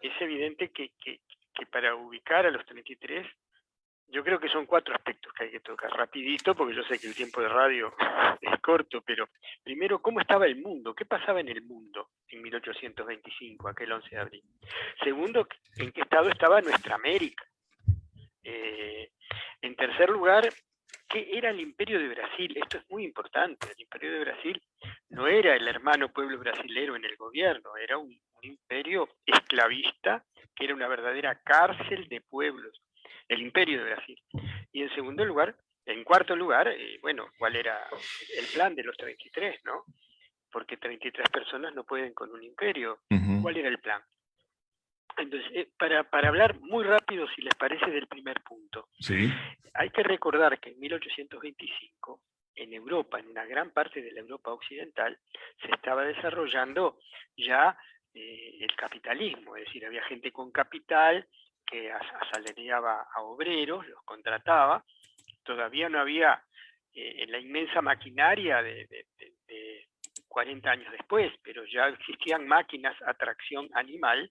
es evidente que para ubicar a los 33, yo creo que son 4 aspectos que hay que tocar rapidito, porque yo sé que el tiempo de radio es corto, pero primero, ¿cómo estaba el mundo? ¿Qué pasaba en el mundo en 1825, aquel 11 de abril? Segundo, ¿en qué estado estaba nuestra América? En tercer lugar, ¿qué era el Imperio de Brasil? Esto es muy importante. El Imperio de Brasil no era el hermano pueblo brasilero en el gobierno, era un imperio esclavista que era una verdadera cárcel de pueblos, el Imperio de Brasil. Y en segundo lugar, en cuarto lugar, bueno, ¿cuál era el plan de los 33, no? Porque 33 personas no pueden con un imperio. ¿Cuál era el plan? Entonces, para hablar muy rápido, si les parece, del primer punto. Sí. Hay que recordar que en 1825, en Europa, en una gran parte de la Europa occidental, se estaba desarrollando ya el capitalismo, es decir, había gente con capital que asalariaba a obreros, los contrataba, todavía no había la inmensa maquinaria de 40 años después, pero ya existían máquinas a tracción animal.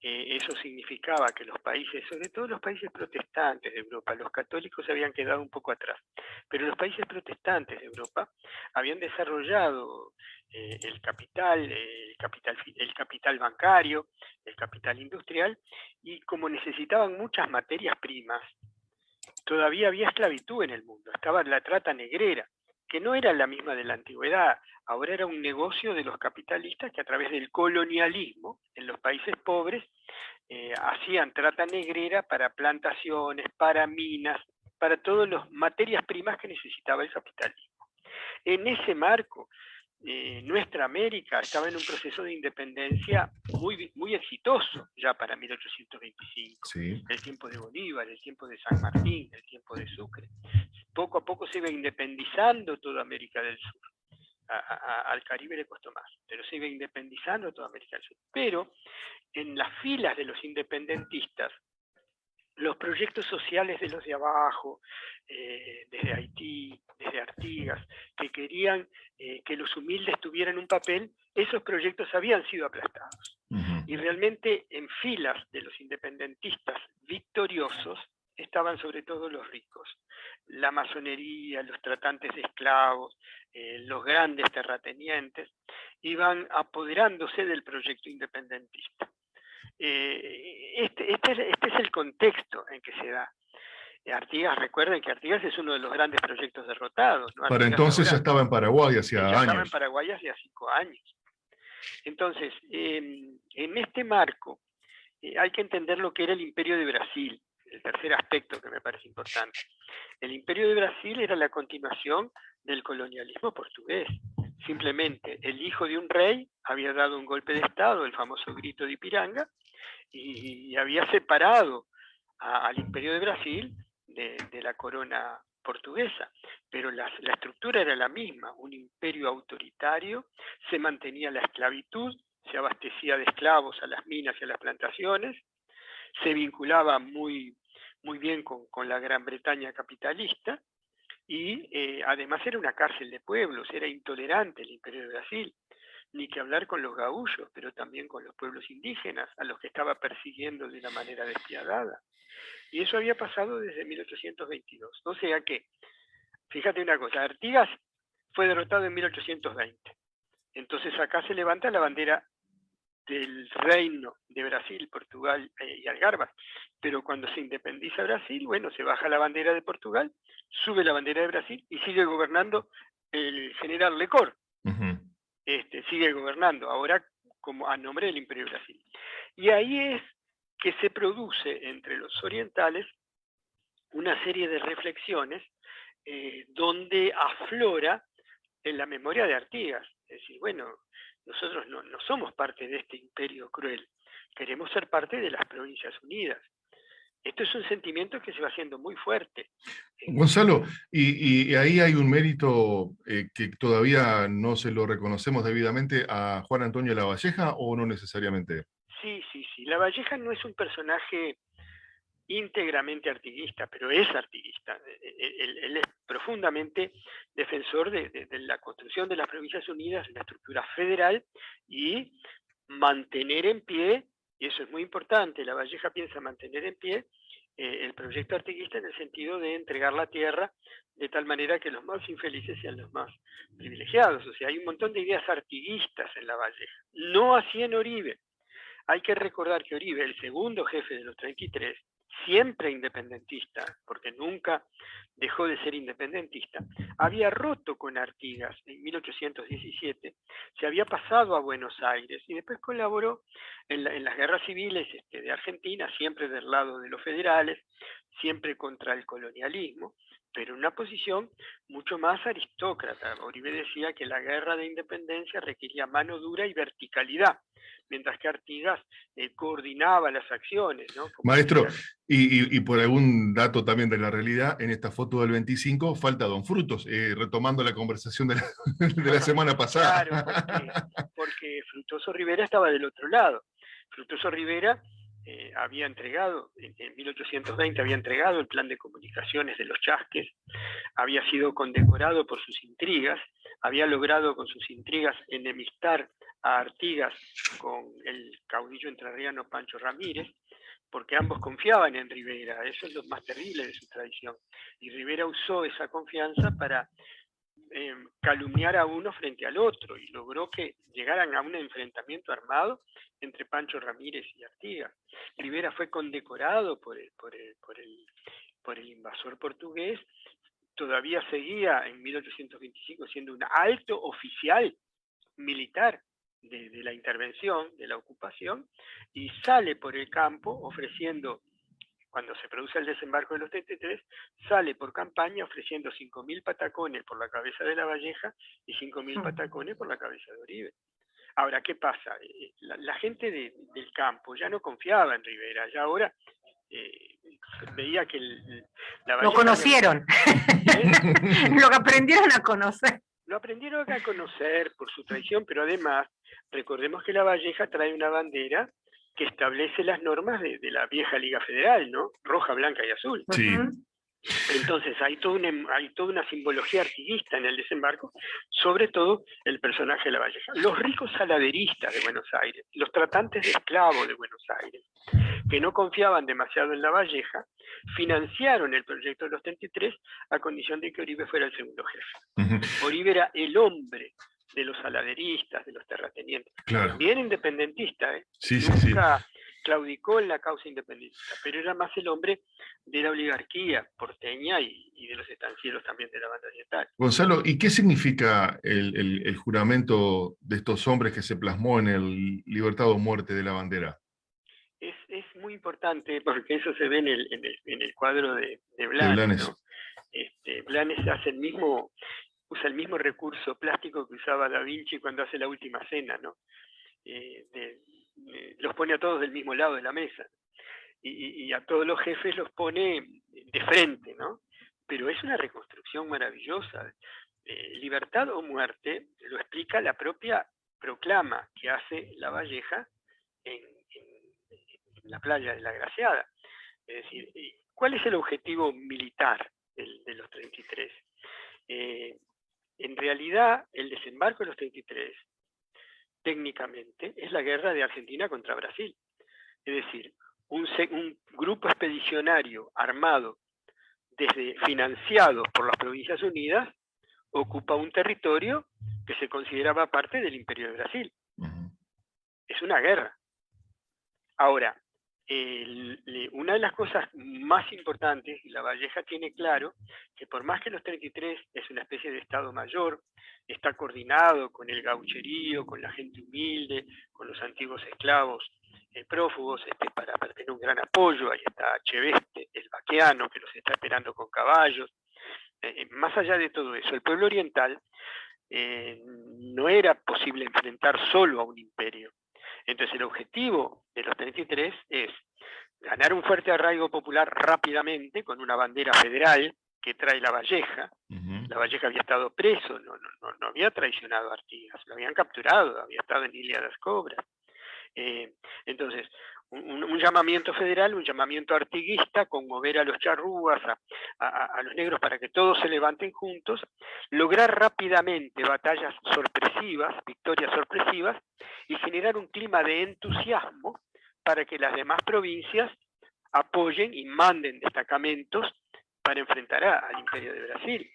Eso significaba que los países, sobre todo los países protestantes de Europa, los católicos se habían quedado un poco atrás, pero los países protestantes de Europa habían desarrollado el capital bancario, el capital industrial, y como necesitaban muchas materias primas, todavía había esclavitud en el mundo, estaba la trata negrera, que no era la misma de la antigüedad, ahora era un negocio de los capitalistas que a través del colonialismo en los países pobres hacían trata negrera para plantaciones, para minas, para todas las materias primas que necesitaba el capitalismo. En ese marco, nuestra América estaba en un proceso de independencia muy exitoso ya para 1825. Sí. El tiempo de Bolívar, el tiempo de San Martín, el tiempo de Sucre. Poco a poco se iba independizando toda América del Sur. Al Caribe le costó más, pero se iba independizando toda América del Sur. Pero en las filas de los independentistas, los proyectos sociales de los de abajo, desde Haití, desde Artigas, que querían que los humildes tuvieran un papel, esos proyectos habían sido aplastados. Y realmente en filas de los independentistas victoriosos estaban sobre todo los ricos. La masonería, los tratantes de esclavos, los grandes terratenientes, iban apoderándose del proyecto independentista. Este es el contexto en que se da. Artigas, recuerden que Artigas es uno de los grandes proyectos derrotados, ¿no? Para Artigas entonces ahora, ya estaba en Paraguay hacía ya estaba en años. Paraguay hacía 5 años. Entonces, en este marco, hay que entender lo que era el Imperio de Brasil, el tercer aspecto que me parece importante. El Imperio de Brasil era la continuación del colonialismo portugués. Simplemente el hijo de un rey había dado un golpe de Estado, el famoso Grito de Ipiranga, y había separado al Imperio de Brasil de la corona portuguesa, pero la estructura era la misma, un imperio autoritario, se mantenía la esclavitud, se abastecía de esclavos a las minas y a las plantaciones, se vinculaba muy bien con la Gran Bretaña capitalista, y además era una cárcel de pueblos, era intolerante el Imperio de Brasil, ni que hablar con los gaullos, pero también con los pueblos indígenas, a los que estaba persiguiendo de una manera despiadada. Y eso había pasado desde 1822. O sea que, fíjate una cosa, Artigas fue derrotado en 1820. Entonces acá se levanta la bandera del reino de Brasil, Portugal y Algarve. Pero cuando se independiza Brasil, bueno, se baja la bandera de Portugal, sube la bandera de Brasil y sigue gobernando el general Lecor. Sigue gobernando, ahora como a nombre del Imperio de Brasil. Y ahí es que se produce entre los orientales una serie de reflexiones donde aflora en la memoria de Artigas. Es decir, bueno, nosotros no somos parte de este imperio cruel, queremos ser parte de las Provincias Unidas. Esto es un sentimiento que se va haciendo muy fuerte. Gonzalo, y ahí hay un mérito que todavía no se lo reconocemos debidamente a Juan Antonio Lavalleja, ¿o no necesariamente? Sí. Lavalleja no es un personaje íntegramente artiguista, pero es artiguista. Él es profundamente defensor de la construcción de las Provincias Unidas, de la estructura federal, y mantener en pie y eso es muy importante, La Valleja piensa mantener en pie el proyecto artiguista en el sentido de entregar la tierra de tal manera que los más infelices sean los más privilegiados. O sea, hay un montón de ideas artiguistas en La Valleja. No así en Oribe. Hay que recordar que Oribe, el segundo jefe de los 33, siempre independentista, porque nunca dejó de ser independentista, había roto con Artigas en 1817, se había pasado a Buenos Aires y después colaboró en las guerras civiles de Argentina, siempre del lado de los federales, siempre contra el colonialismo, pero en una posición mucho más aristócrata. Oribe decía que la guerra de independencia requería mano dura y verticalidad, mientras que Artigas coordinaba las acciones, ¿no? Como Maestro, decía, y por algún dato también de la realidad, en esta foto del 25 falta Don Frutos, retomando la conversación de de la semana pasada. claro, porque Fructuoso Rivera estaba del otro lado. Fructuoso Rivera había entregado, en 1820 había entregado el plan de comunicaciones de los Chasques, había sido condecorado por sus intrigas, había logrado con sus intrigas enemistar a Artigas con el caudillo entrerriano Pancho Ramírez, porque ambos confiaban en Rivera, eso es lo más terrible de su tradición. Y Rivera usó esa confianza para calumniar a uno frente al otro y logró que llegaran a un enfrentamiento armado entre Pancho Ramírez y Artigas. Rivera fue condecorado por el invasor portugués, todavía seguía en 1825 siendo un alto oficial militar de la intervención, de la ocupación, y sale por el campo ofreciendo, cuando se produce el desembarco de los 33, sale por campaña ofreciendo 5.000 patacones por la cabeza de La Valleja y 5.000 patacones por la cabeza de Oribe. Ahora, ¿qué pasa? La gente del campo ya no confiaba en Rivera, ya ahora veía que La Valleja... Lo conocieron, lo aprendieron a conocer. Lo aprendieron a conocer por su tradición, pero además, recordemos que La Valleja trae una bandera que establece las normas de la vieja Liga Federal, ¿no? Roja, blanca y azul. Sí. Entonces hay toda una simbología artiguista en el desembarco, sobre todo el personaje de La Valleja. Los ricos saladeristas de Buenos Aires, los tratantes de esclavos de Buenos Aires, que no confiaban demasiado en La Valleja, financiaron el proyecto de los 33 a condición de que Oribe fuera el segundo jefe. Oribe era el hombre de los saladeristas, de los terratenientes, Claro. bien independentista, Sí, nunca claudicó en la causa independentista, pero era más el hombre de la oligarquía porteña y de los estancieros también de la banda oriental. Gonzalo, ¿y qué significa el juramento de estos hombres que se plasmó en el Libertad o Muerte de la Bandera? Es muy importante porque eso se ve en el cuadro de Blanes, ¿no? Blanes hace usa el mismo recurso plástico que usaba Da Vinci cuando hace La Última Cena, ¿no? Los pone a todos del mismo lado de la mesa y a todos los jefes los pone de frente, ¿no? Pero es una reconstrucción maravillosa. Libertad o muerte lo explica la propia proclama que hace La Valleja en la playa de la Graciada. Es decir, ¿cuál es el objetivo militar de los 33? En realidad, el desembarco de los 33, técnicamente, es la guerra de Argentina contra Brasil. Es decir, un grupo expedicionario armado, financiado por las Provincias Unidas, ocupa un territorio que se consideraba parte del Imperio de Brasil. Es una guerra. Ahora, una de las cosas más importantes, y La Valleja tiene claro, que por más que los 33 es una especie de Estado Mayor, está coordinado con el gaucherío, con la gente humilde, con los antiguos esclavos prófugos, para tener un gran apoyo. Ahí está Cheveste, el vaqueano, que los está esperando con caballos. Más allá de todo eso, el pueblo oriental no era posible enfrentar solo a un imperio. Entonces el objetivo de los 33 es ganar un fuerte arraigo popular rápidamente con una bandera federal que trae La Valleja. La Valleja había estado preso, no había traicionado a Artigas, lo habían capturado, había estado en Ilia de las Cobras. Entonces, un llamamiento federal, un llamamiento artiguista, conmover a los charrúas, a los negros para que todos se levanten juntos, lograr rápidamente batallas sorpresivas, victorias sorpresivas, y generar un clima de entusiasmo para que las demás provincias apoyen y manden destacamentos para enfrentar al Imperio de Brasil.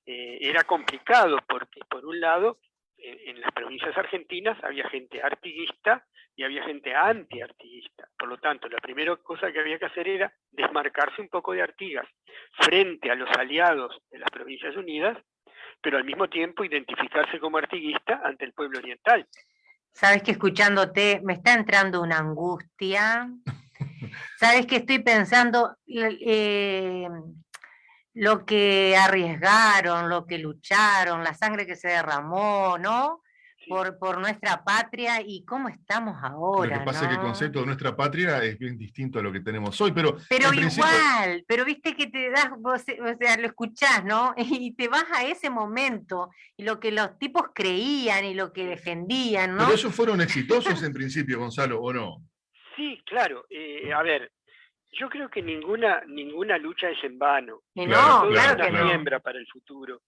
Era complicado porque, por un lado, en las provincias argentinas había gente artiguista y había gente anti-artiguista. Por lo tanto, la primera cosa que había que hacer era desmarcarse un poco de Artigas frente a los aliados de las Provincias Unidas, pero al mismo tiempo identificarse como artiguista ante el pueblo oriental. Sabes que escuchándote me está entrando una angustia. Sabes que estoy pensando lo que arriesgaron, lo que lucharon, la sangre que se derramó, ¿no? Sí. Por nuestra patria y cómo estamos ahora, Lo que pasa es que el ¿no? concepto de nuestra patria es bien distinto a lo que tenemos hoy, pero Pero en principio, igual, pero viste que te das, vos, o sea, lo escuchás, ¿no? Y te vas a ese momento, y lo que los tipos creían y lo que defendían, ¿no? pero esos fueron exitosos en principio, Gonzalo, ¿o no? Sí, claro. A ver, yo creo que ninguna lucha es en vano. Y Claro, no, Todo claro es que una no. siembra para el futuro.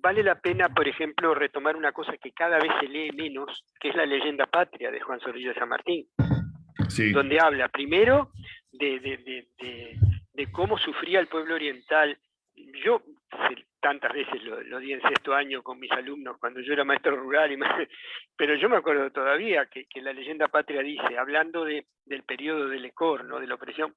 Vale la pena, por ejemplo, retomar una cosa que cada vez se lee menos, que es la leyenda patria de Juan Zorrilla de San Martín, Sí. donde habla primero de cómo sufría el pueblo oriental. Yo tantas veces lo di en sexto año con mis alumnos cuando yo era maestro rural, pero yo me acuerdo todavía que la leyenda patria dice, hablando del periodo del Lecor, ¿no? De la opresión,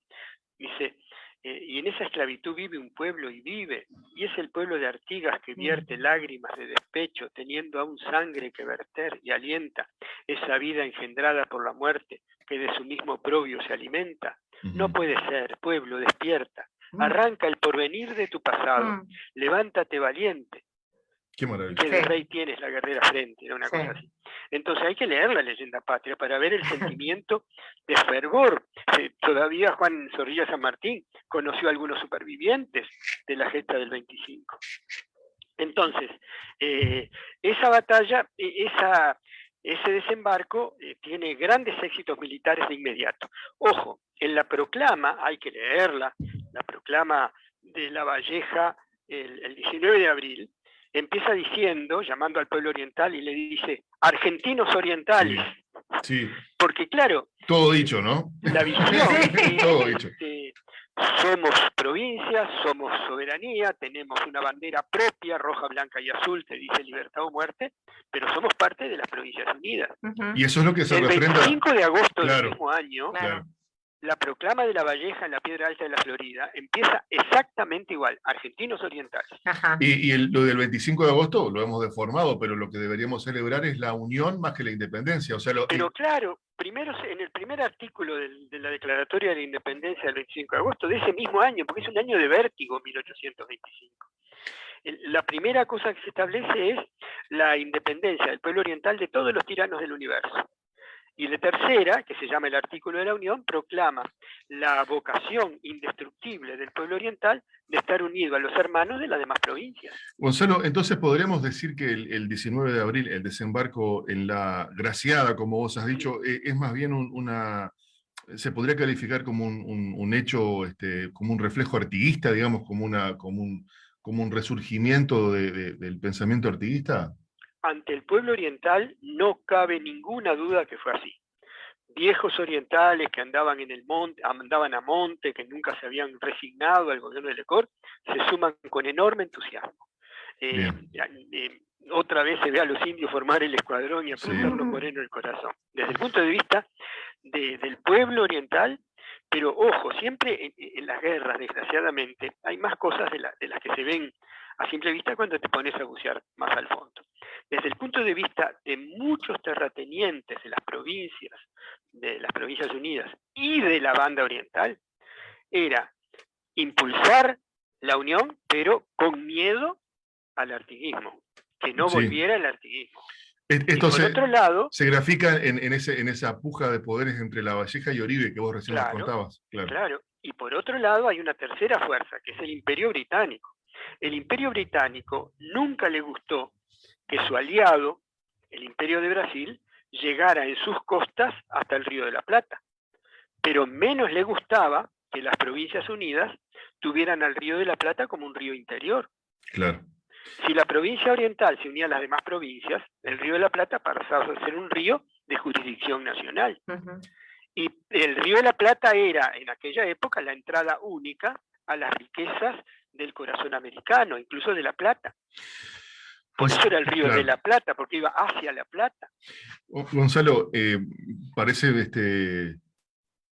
dice, y en esa esclavitud vive un pueblo y vive, y es el pueblo de Artigas que vierte lágrimas de despecho, teniendo aún sangre que verter y alienta esa vida engendrada por la muerte que de su mismo oprobio se alimenta. No puede ser, pueblo, despierta, arranca el porvenir de tu pasado, levántate valiente, Qué maravilla. que de rey tienes la guerrera frente, era una cosa así. Entonces hay que leer la leyenda patria para ver el sentimiento de fervor. Todavía Juan Zorrilla San Martín conoció a algunos supervivientes de la gesta del 25. Entonces, esa batalla, ese desembarco tiene grandes éxitos militares de inmediato. Ojo, en la proclama, hay que leerla, la proclama de Lavalleja el 19 de abril, empieza diciendo, llamando al pueblo oriental, y le dice, argentinos orientales. Sí. Porque claro, todo dicho, ¿no? La visión todo dicho. Somos provincias, somos soberanía, tenemos una bandera propia, roja, blanca y azul, que dice libertad o muerte, pero somos parte de las Provincias Unidas. Y eso es lo que se el refrenda. El 25 de agosto Claro, del mismo año, claro. la proclama de Lavalleja en la Piedra Alta de la Florida empieza exactamente igual, argentinos orientales. Y lo del 25 de agosto lo hemos deformado, pero lo que deberíamos celebrar es la unión más que la independencia. O sea, pero claro, primero en el primer artículo de la Declaratoria de la Independencia del 25 de agosto de ese mismo año, porque es un año de vértigo, 1825. La primera cosa que se establece es la independencia del pueblo oriental de todos los tiranos del universo. Y la tercera, que se llama el Artículo de la Unión, proclama la vocación indestructible del pueblo oriental de estar unido a los hermanos de las demás provincias. Gonzalo, entonces podríamos decir que el 19 de abril, el desembarco en la Graciada, como vos has dicho, es más bien se podría calificar como un hecho, como un reflejo artiguista, digamos, como un resurgimiento del pensamiento artiguista. Ante el pueblo oriental no cabe ninguna duda que fue así. Viejos orientales que andaban en el monte, andaban a monte, que nunca se habían resignado al gobierno de Lecor, se suman con enorme entusiasmo. Otra vez se ve a los indios formar el escuadrón y apretarlo moreno el corazón. Desde el punto de vista del pueblo oriental, pero ojo, siempre en las guerras, desgraciadamente, hay más cosas de las que se ven a simple vista cuando te pones a bucear más al fondo. Desde el punto de vista de muchos terratenientes de las Provincias Unidas y de la banda oriental, era impulsar la unión, pero con miedo al artiguismo, que no volviera el artiguismo. Esto por otro lado, se grafica en esa puja de poderes entre Lavalleja y Oribe que vos recién nos contabas. Claro. Y por otro lado hay una tercera fuerza, que es el Imperio Británico. El Imperio Británico nunca le gustó que su aliado, el Imperio de Brasil, llegara en sus costas hasta el Río de la Plata. Pero menos le gustaba que las Provincias Unidas tuvieran al Río de la Plata como un río interior. Claro. Si la provincia oriental se unía a las demás provincias, el Río de la Plata pasaba a ser un río de jurisdicción nacional. Y el Río de la Plata era, en aquella época, la entrada única a las riquezas del corazón americano, incluso de La Plata. Por eso era el Río de la Plata, porque iba hacia La Plata. Gonzalo, parece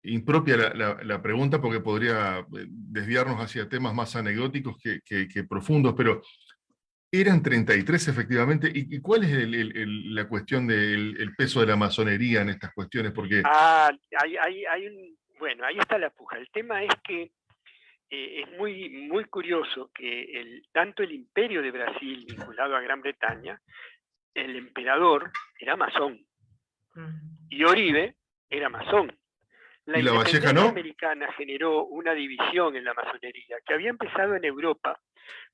impropia la pregunta porque podría desviarnos hacia temas más anecdóticos que profundos, pero eran 33 efectivamente. ¿Y cuál es la cuestión del peso de la masonería en estas cuestiones? Porque... Bueno, ahí está la puja. El tema es que es muy curioso que tanto el Imperio de Brasil, vinculado a Gran Bretaña, el emperador era masón, y Oribe era masón. La independencia americana generó una división en la masonería que había empezado en Europa,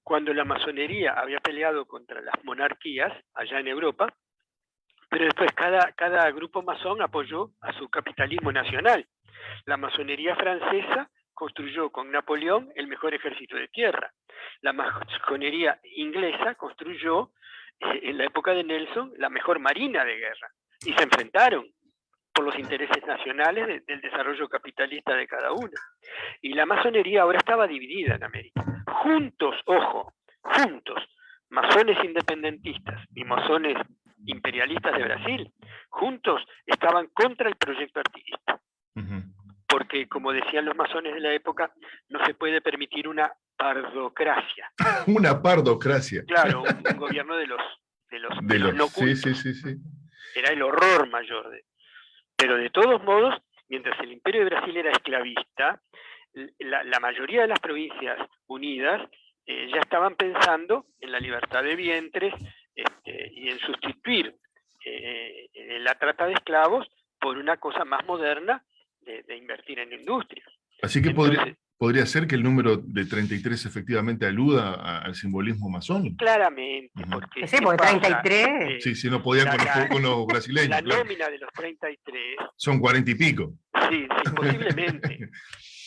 cuando la masonería había peleado contra las monarquías allá en Europa, pero después cada grupo masón apoyó a su capitalismo nacional. La masonería francesa construyó con Napoleón el mejor ejército de tierra. La masonería inglesa construyó en la época de Nelson la mejor marina de guerra, y se enfrentaron por los intereses nacionales del desarrollo capitalista de cada uno. Y la masonería ahora estaba dividida en América. Juntos, ojo, juntos, masones independentistas y masones imperialistas de Brasil, juntos estaban contra el proyecto artiguista. Porque, como decían los masones de la época, no se puede permitir una pardocracia. Una pardocracia. Claro, un gobierno de los no cultos. Sí. Era el horror mayor. Pero de todos modos, mientras el Imperio de Brasil era esclavista, la mayoría de las provincias unidas ya estaban pensando en la libertad de vientres y en sustituir la trata de esclavos por una cosa más moderna de invertir en industria. Así que entonces, podría ser que el número de 33 efectivamente aluda al simbolismo masónico. Claramente, porque... Sí, porque 33... sí, no podían con los brasileños. La nómina de los 33... Son 40 y pico. Sí, posiblemente.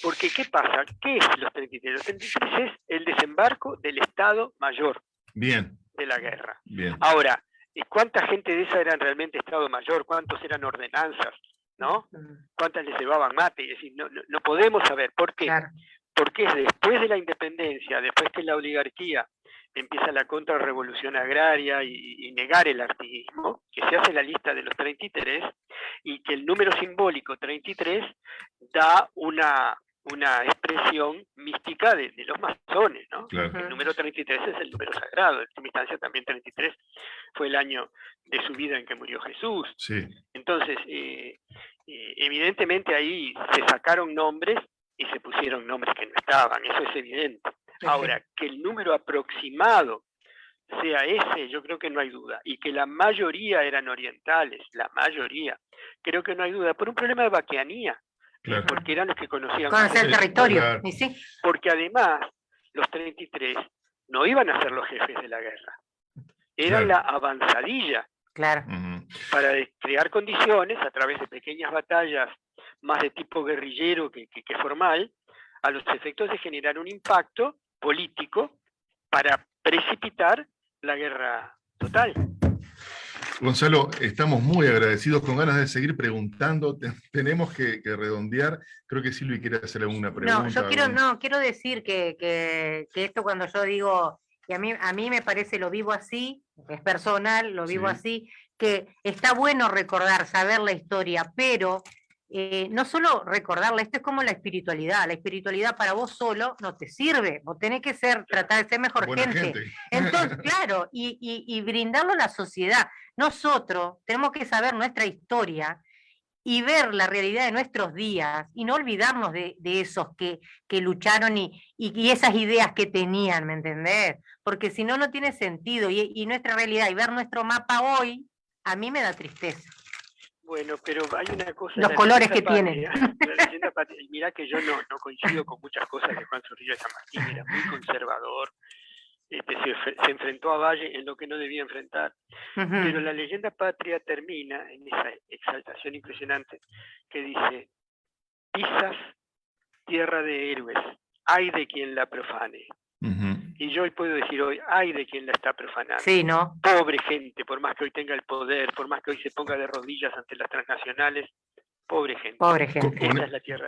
Porque, ¿qué pasa? ¿Qué es los 33? Los 33 es el desembarco del Estado Mayor. Bien. De la guerra. Bien. Ahora, ¿cuánta gente de esa eran realmente Estado Mayor? ¿Cuántos eran ordenanzas? ¿No? ¿Cuántas les llevaban mate? Es decir, no podemos saber. ¿Por qué? Claro. Porque después de la independencia, después que la oligarquía empieza la contrarrevolución agraria y negar el artiguismo, que se hace la lista de los 33, y que el número simbólico 33 da una expresión mística de los masones, ¿no? Claro. El número 33 es el número sagrado. En última instancia también 33 fue el año de su vida en que murió Jesús. Sí. Entonces, evidentemente ahí se sacaron nombres y se pusieron nombres que no estaban, eso es evidente. Ahora, que el número aproximado sea ese, yo creo que no hay duda. Y que la mayoría eran orientales, la mayoría. Creo que no hay duda, por un problema de vaqueanía. Claro. Porque eran los que conocían el territorio. Claro. ¿Y sí? Porque además, los 33 no iban a ser los jefes de la guerra. Eran la avanzadilla. Claro. Para crear condiciones, a través de pequeñas batallas más de tipo guerrillero que formal, a los efectos de generar un impacto político para precipitar la guerra total. Gonzalo, estamos muy agradecidos, con ganas de seguir preguntando. Tenemos que redondear. Creo que Silvi quiere hacer alguna pregunta. No, yo quiero decir que esto, cuando yo digo, que a mí me parece, lo vivo así, es personal, lo vivo así, que está bueno recordar, saber la historia, pero no solo recordarla, esto es como la espiritualidad para vos solo no te sirve, vos tenés que tratar de ser mejor gente. Entonces, claro, y brindarlo a la sociedad. Nosotros tenemos que saber nuestra historia y ver la realidad de nuestros días y no olvidarnos de esos que lucharon y esas ideas que tenían, ¿me entendés? Porque si no, no tiene sentido, y nuestra realidad y ver nuestro mapa hoy, a mí me da tristeza. Bueno, pero hay una cosa... Los colores que tienen. La leyenda patria, mirá que yo no coincido con muchas cosas de Juan Zorrilla de San Martín, era muy conservador, se enfrentó a Valle en lo que no debía enfrentar, pero la leyenda patria termina en esa exaltación impresionante que dice: pisas tierra de héroes, ay de quien la profane. Y yo hoy puedo decir hoy, ay de quien la está profanando. Sí, ¿no? Pobre gente, por más que hoy tenga el poder, por más que hoy se ponga de rodillas ante las transnacionales, Pobre gente. Pobre gente. Con- Esa es la tierra.